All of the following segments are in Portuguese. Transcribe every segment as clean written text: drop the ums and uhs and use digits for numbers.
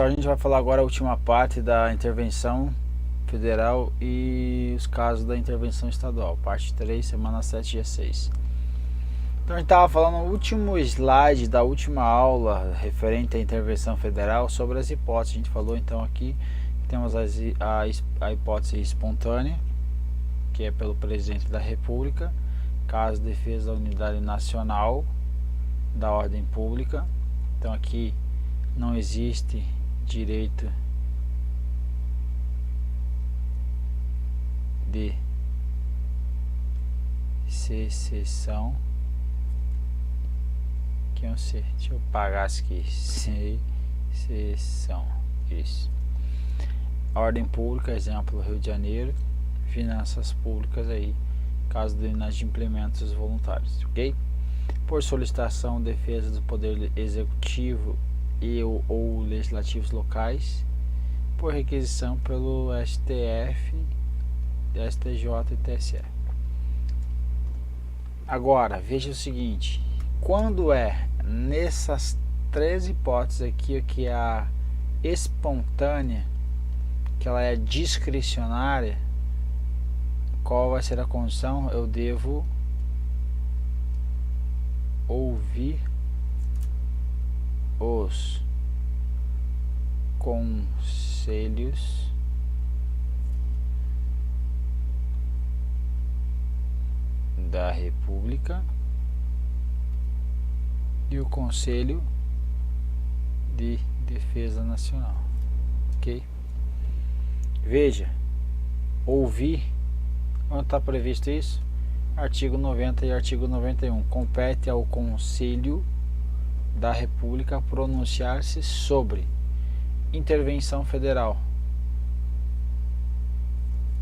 pessoal, a gente vai falar agora a última parte da intervenção federal e os casos da intervenção estadual, parte 3, semana 7, dia 6. Então a gente estava falando no último slide da última aula referente à intervenção federal sobre as hipóteses. A gente falou então aqui que temos a hipótese espontânea, que é pelo presidente da República, caso de defesa da unidade nacional, da ordem pública. Então aqui não existe direito de secessão. Que eu sei, deixa eu pagar aqui. Secessão. Isso. Ordem pública, exemplo Rio de Janeiro. Finanças públicas aí, caso de inadimplementos voluntários, ok? Por solicitação, defesa do poder executivo e ou legislativos locais, por requisição pelo STF, STJ e TSE. Agora, veja o seguinte, quando é nessas três hipóteses aqui, que é a espontânea, que ela é discricionária, qual vai ser a condição? Eu devo ouvir os conselhos da República e o Conselho de Defesa Nacional, ok? Veja, ouvir, onde está previsto isso? Artigo 90 e artigo 91. Compete ao Conselho da República pronunciar-se sobre intervenção federal.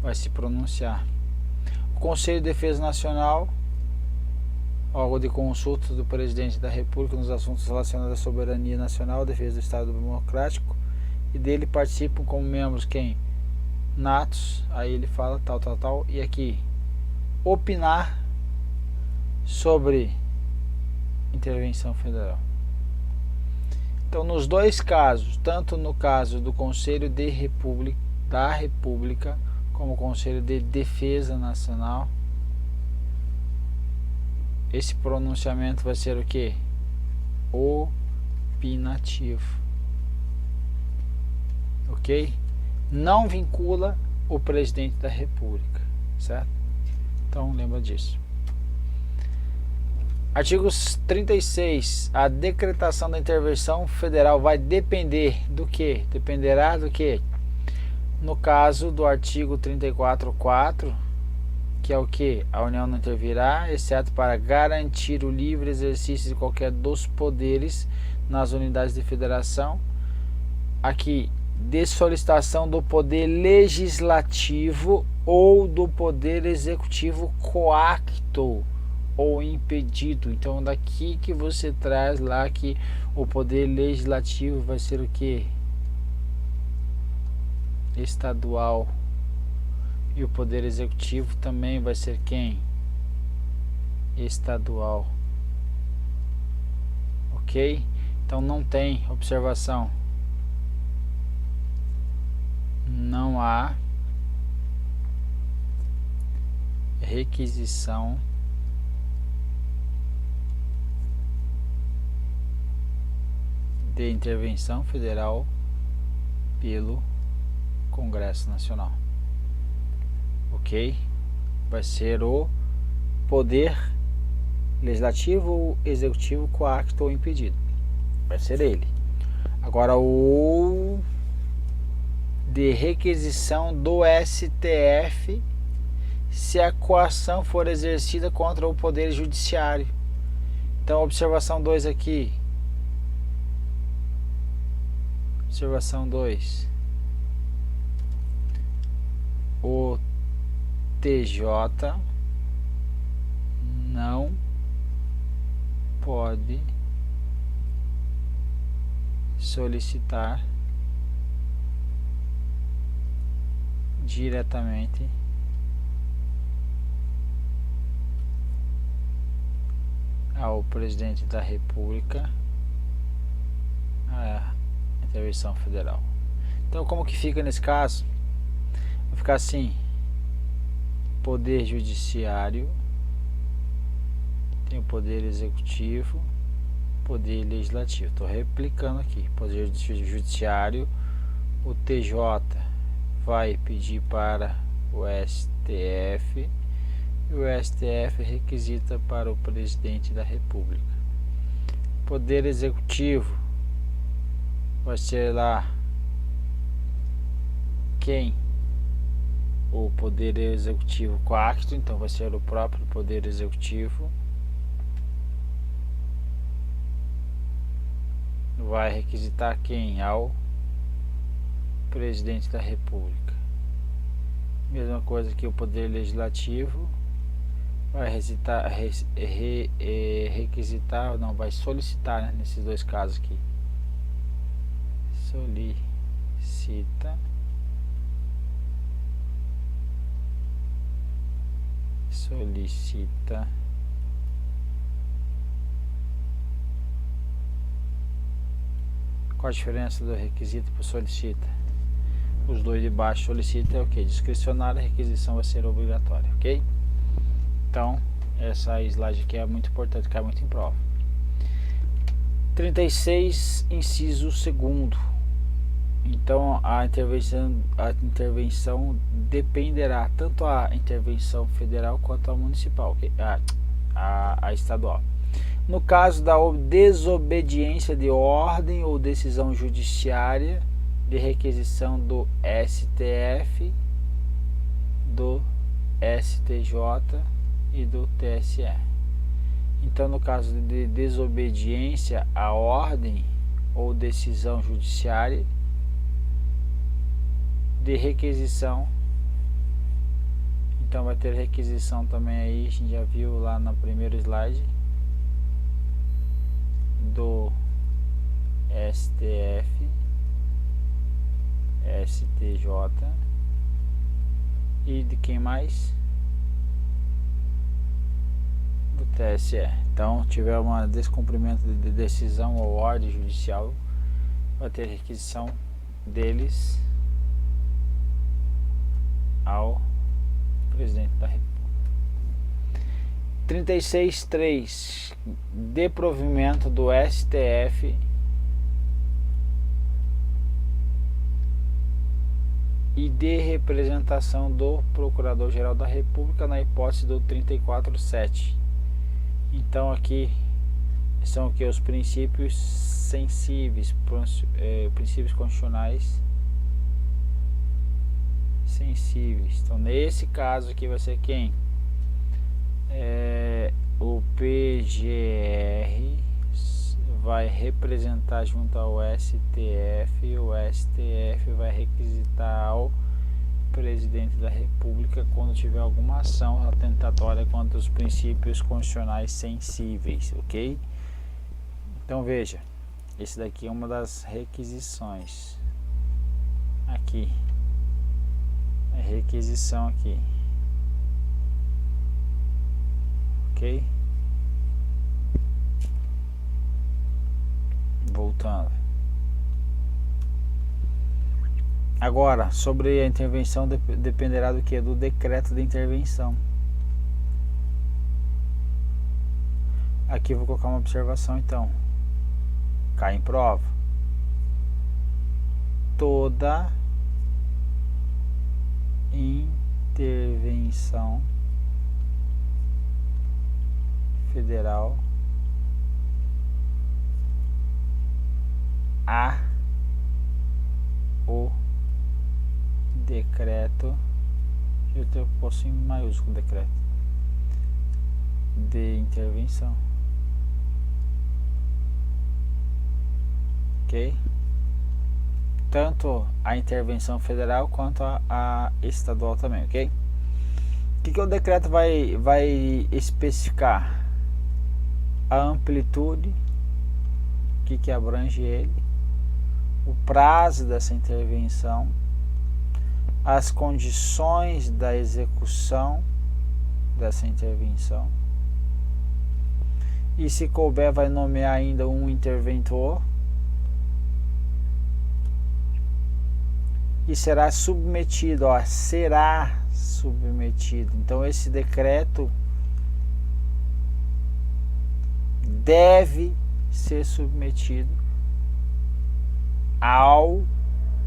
Vai se pronunciar. O Conselho de Defesa Nacional, órgão de consulta do presidente da República nos assuntos relacionados à soberania nacional, defesa do Estado Democrático, e dele participam como membros quem? Natos, aí ele fala tal, e aqui opinar sobre intervenção federal. Então, nos dois casos, tanto no caso do Conselho da República como o Conselho de Defesa Nacional, esse pronunciamento vai ser o que? Opinativo. Ok? Não vincula o presidente da República, certo? Então lembra disso. Artigo 36. A decretação da intervenção federal vai depender do que? Dependerá do que? No caso do artigo 34.4, que é o que? A União não intervirá, exceto para garantir o livre exercício de qualquer dos poderes nas unidades de federação. Aqui, de solicitação do poder legislativo ou do poder executivo coacto ou impedido. Então daqui que você traz lá que o poder legislativo vai ser o que? Estadual. E o poder executivo também vai ser quem? Estadual. Ok? Então não tem observação. Não há requisição de intervenção federal pelo Congresso Nacional. Ok? Vai ser o poder legislativo ou executivo coacto ou impedido. Vai ser ele. Agora o de requisição do STF se a coação for exercida contra o poder judiciário. Então observação 2 aqui. Observação 2. O TJ não pode solicitar diretamente ao presidente da República a intervenção federal. Então, como que fica nesse caso? Vai ficar assim: poder judiciário, tem o poder executivo, poder legislativo. Estou replicando aqui: poder judiciário, o TJ vai pedir para o STF e o STF requisita para o presidente da República. Poder executivo vai ser lá quem? O poder executivo coacto, então vai ser o próprio poder executivo. Vai requisitar quem? Ao presidente da República. Mesma coisa que o poder legislativo vai requisitar, não, vai solicitar, né, nesses dois casos aqui. Solicita Qual a diferença do requisito para solicita? Os dois de baixo. Solicita é o que? Discricionário, a requisição vai ser obrigatória, ok? Então, essa slide aqui é muito importante, cai muito em prova. 36, inciso 2º. Então, a intervenção dependerá tanto a intervenção federal quanto a municipal, okay? a estadual. No caso da desobediência de ordem ou decisão judiciária de requisição do STF, do STJ e do TSE. Então, no caso de desobediência à ordem ou decisão judiciária de requisição, então vai ter requisição também aí, a gente já viu lá no primeiro slide, do STF, STJ e de quem mais? Do TSE. Então, tiver um descumprimento de decisão ou ordem judicial, vai ter requisição deles ao presidente da República. 36.3 de provimento do STF e de representação do Procurador-Geral da República na hipótese do 34.7. Então aqui são o que? Os princípios sensíveis, princípios constitucionais sensíveis. Então nesse caso aqui vai ser quem? O PGR vai representar junto ao STF e o STF vai requisitar ao presidente da República quando tiver alguma ação atentatória contra os princípios constitucionais sensíveis, ok? Então veja, esse daqui é uma das requisições aqui, é requisição aqui, ok? Voltando. Agora, sobre a intervenção, dependerá do que? Do decreto de intervenção. Aqui eu vou colocar uma observação, então. Cai em prova. Toda intervenção federal a o decreto, eu posso em maiúsculo, decreto de intervenção, ok? Tanto a intervenção federal quanto a estadual também, ok? O que o decreto vai especificar? A amplitude, o que abrange ele, o prazo dessa intervenção, as condições da execução dessa intervenção, e se couber vai nomear ainda um interventor, e será submetido, ó, será submetido. Então esse decreto deve ser submetido ao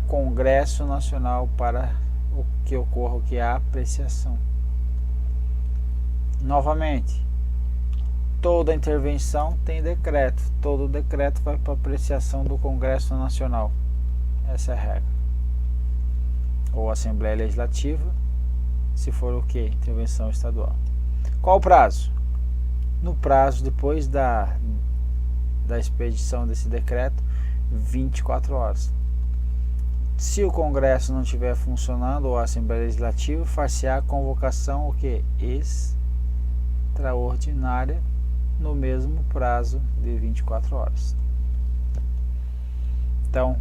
Congresso Nacional para o que ocorra, o que é a apreciação. Novamente, toda intervenção tem decreto, todo decreto vai para apreciação do Congresso Nacional. Essa é a regra. Ou Assembleia Legislativa, se for o que? Intervenção estadual. Qual o prazo? No prazo depois da expedição desse decreto, 24 horas. Se o Congresso não estiver funcionando, ou a Assembleia Legislativa, far-se-á a convocação o que? Extraordinária, no mesmo prazo de 24 horas. Então,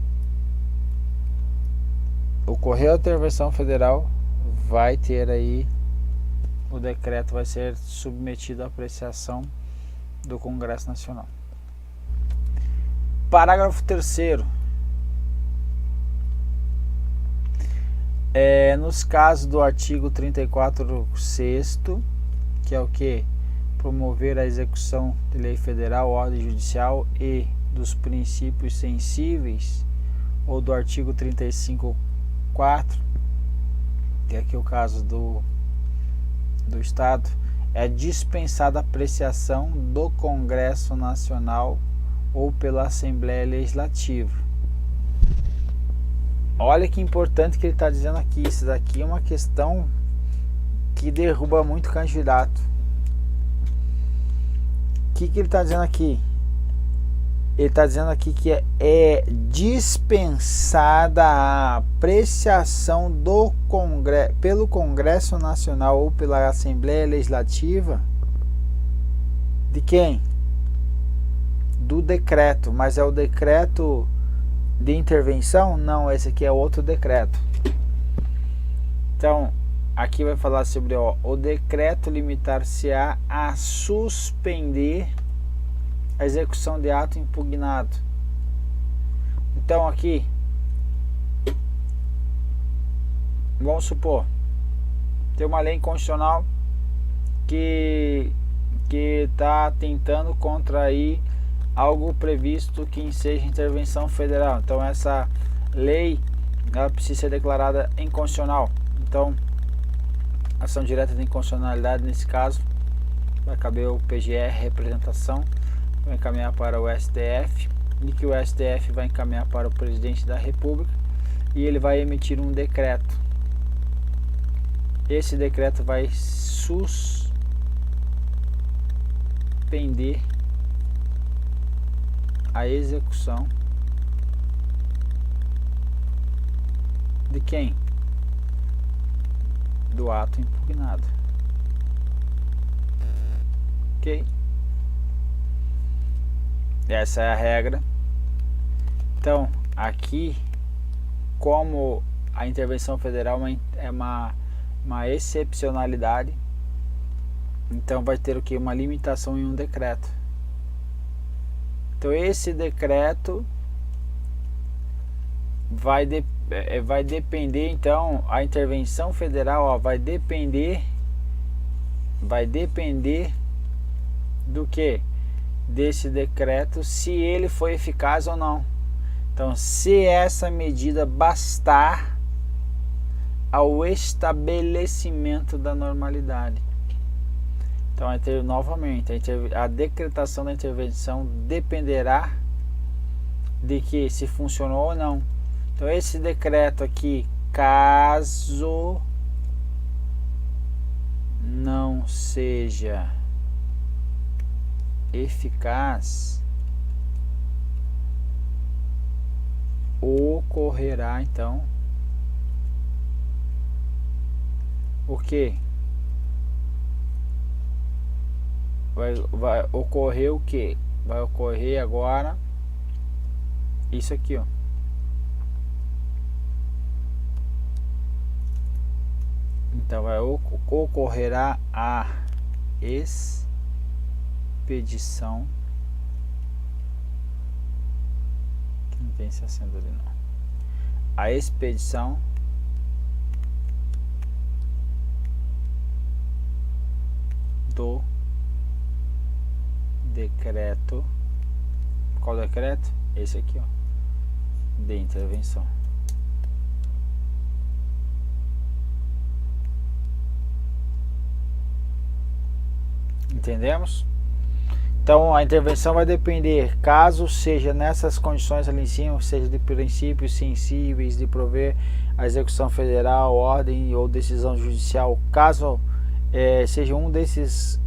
ocorreu a intervenção federal, vai ter aí, o decreto vai ser submetido à apreciação do Congresso Nacional. Parágrafo 3º. Nos casos do artigo 34º, que é o que? Promover a execução de lei federal, ordem judicial e dos princípios sensíveis, ou do artigo 35º, que é aqui o caso do Estado, é dispensada a apreciação do Congresso Nacional ou pela Assembleia Legislativa. Olha que importante que ele está dizendo aqui. Isso daqui é uma questão que derruba muito candidato. O que ele está dizendo aqui? Ele está dizendo aqui que é dispensada a apreciação do pelo Congresso Nacional ou pela Assembleia Legislativa de quem? Do decreto, mas é o decreto de intervenção? Não, esse aqui é outro decreto. Então, aqui vai falar sobre o decreto limitar-se-á a suspender a execução de ato impugnado. Então aqui, vamos supor, tem uma lei constitucional que está tentando contrair algo previsto que enseja intervenção federal. Então essa lei, ela precisa ser declarada inconstitucional. Então, ação direta de inconstitucionalidade nesse caso vai caber o PGR, representação, vai encaminhar para o STF, e que o STF vai encaminhar para o presidente da República, e ele vai emitir um decreto. Esse decreto vai suspender a execução de quem? Do ato impugnado. Ok? Essa é a regra. Então, aqui, como a intervenção federal é uma excepcionalidade, então vai ter o que? Uma limitação em um decreto. Então esse decreto vai depender, então a intervenção federal vai depender do que? Desse decreto, se ele foi eficaz ou não. Então, se essa medida bastar ao estabelecimento da normalidade. Então, novamente, a decretação da intervenção dependerá de que se funcionou ou não. Então, esse decreto aqui, caso não seja eficaz, ocorrerá então o que? Vai ocorrer o que? Vai ocorrer agora isso aqui, ó. Então ocorrerá a expedição, que não tem esse acento ali não, a expedição do decreto. Qual decreto? Esse aqui, ó, de intervenção. Entendemos? Então a intervenção vai depender, caso seja nessas condições ali em cima, seja de princípios sensíveis de prover a execução federal, ordem ou decisão judicial, caso seja um dessas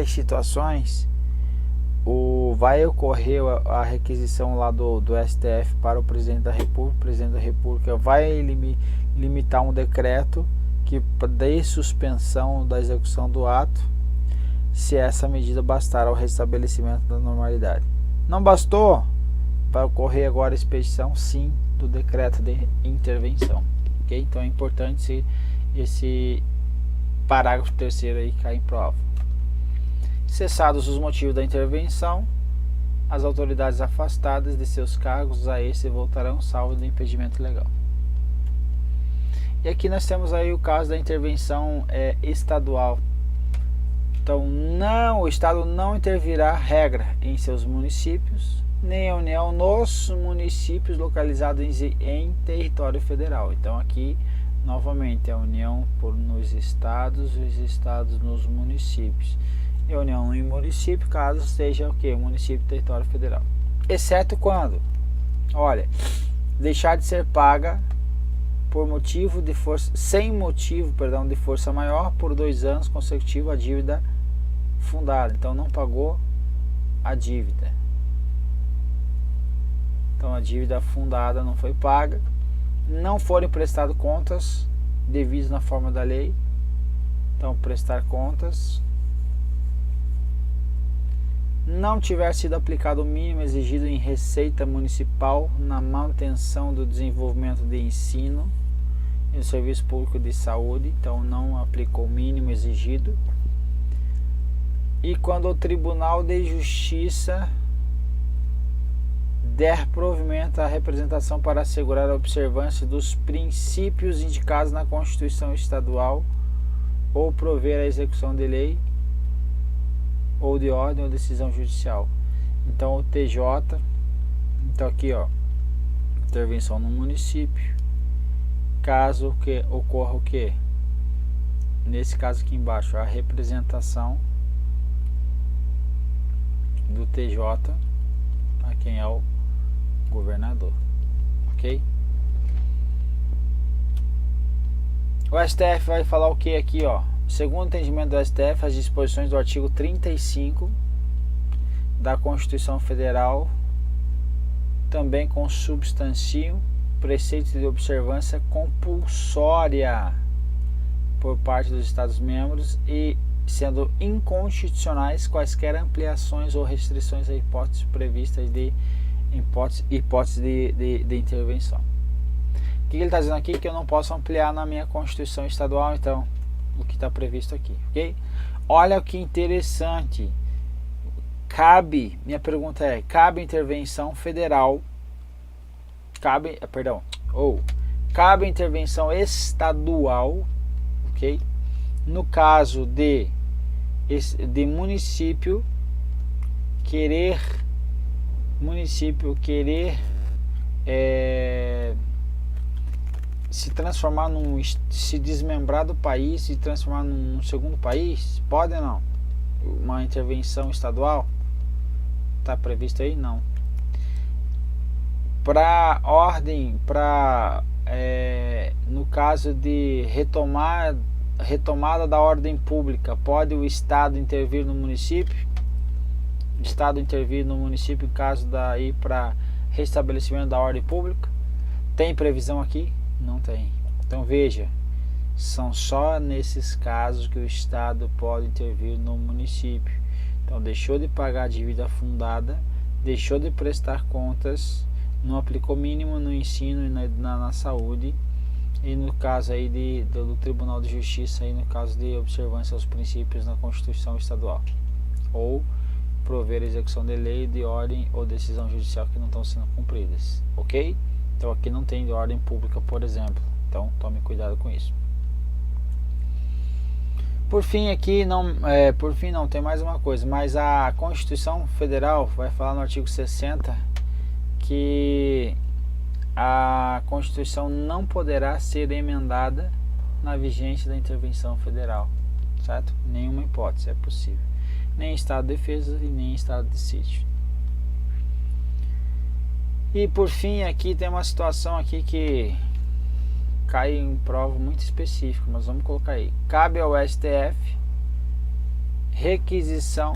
situações, vai ocorrer a requisição lá do STF para o presidente da República. O presidente da República vai limitar um decreto que dê suspensão da execução do ato, se essa medida bastar ao restabelecimento da normalidade. Não bastou, vai ocorrer agora a expedição, sim, do decreto de intervenção. Okay? Então é importante esse parágrafo 3º aí cair em prova. Cessados os motivos da intervenção, as autoridades afastadas de seus cargos a esse voltarão salvo do impedimento legal. E aqui nós temos aí o caso da intervenção estadual. Então o Estado não intervirá regra em seus municípios, nem a União nos municípios localizados em território federal. Então aqui novamente a União nos estados, os estados nos municípios. E a União em município, caso seja o que? Município, território federal. Exceto quando? Olha, deixar de ser paga por motivo de força, sem motivo, perdão, de força maior por 2 anos consecutivos a dívida fundada. Então não pagou a dívida. Então a dívida fundada não foi paga. Não forem prestadas contas devidas na forma da lei. Então prestar contas. Não tiver sido aplicado o mínimo exigido em receita municipal na manutenção do desenvolvimento de ensino e do serviço público de saúde, então não aplicou o mínimo exigido. E quando o Tribunal de Justiça der provimento à representação para assegurar a observância dos princípios indicados na Constituição Estadual ou prover a execução de lei ou de ordem ou decisão judicial. Então o TJ, então aqui ó, intervenção no município, caso que ocorra o que? Nesse caso aqui embaixo, a representação do TJ a quem é o governador, ok? O STF vai falar o que aqui, ó? Segundo o entendimento do STF, as disposições do artigo 35 da Constituição Federal também consubstanciam preceitos de observância compulsória por parte dos Estados-membros e sendo inconstitucionais quaisquer ampliações ou restrições a hipóteses previstas de intervenção. O que ele está dizendo aqui? Que eu não posso ampliar na minha Constituição Estadual, então o que está previsto aqui, ok? Olha que interessante. Minha pergunta é, cabe intervenção federal, cabe intervenção estadual, ok? No caso de município querer se desmembrar do país, se transformar num segundo país, pode ou não? Uma intervenção estadual está previsto aí? Não. No caso de retomada da ordem pública, pode o Estado intervir no município? O Estado intervir no município em caso para restabelecimento da ordem pública? Tem previsão aqui? Não tem. Então veja, são só nesses casos que o Estado pode intervir no município. Então deixou de pagar a dívida fundada, deixou de prestar contas, não aplicou mínimo no ensino e na saúde, e no caso aí do Tribunal de Justiça, aí no caso de observância aos princípios na Constituição Estadual, ou prover a execução de lei, de ordem ou decisão judicial que não estão sendo cumpridas, ok? Então aqui não tem de ordem pública, por exemplo, então tome cuidado com isso. Por fim aqui, por fim não, tem mais uma coisa, mas a Constituição Federal vai falar no artigo 60 que a Constituição não poderá ser emendada na vigência da intervenção federal, certo? Nenhuma hipótese é possível, nem em estado de defesa e nem em estado de sítio. E por fim aqui tem uma situação aqui que cai em prova muito específica, mas vamos colocar aí: cabe ao STF requisição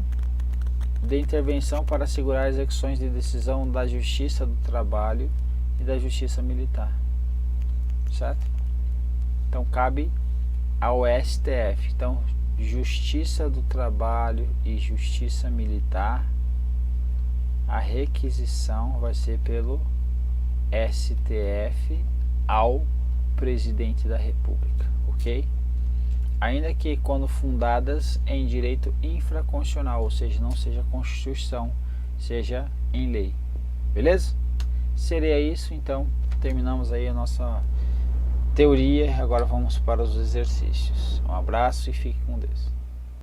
de intervenção para assegurar execuções de decisão da Justiça do Trabalho e da Justiça Militar, certo? Então cabe ao STF. Então Justiça do Trabalho e Justiça Militar, a requisição vai ser pelo STF ao Presidente da República, ok? Ainda que quando fundadas em direito infraconstitucional, ou seja, não seja Constituição, seja em lei, beleza? Seria isso, então terminamos aí a nossa teoria. Agora vamos para os exercícios. Um abraço e fique com Deus.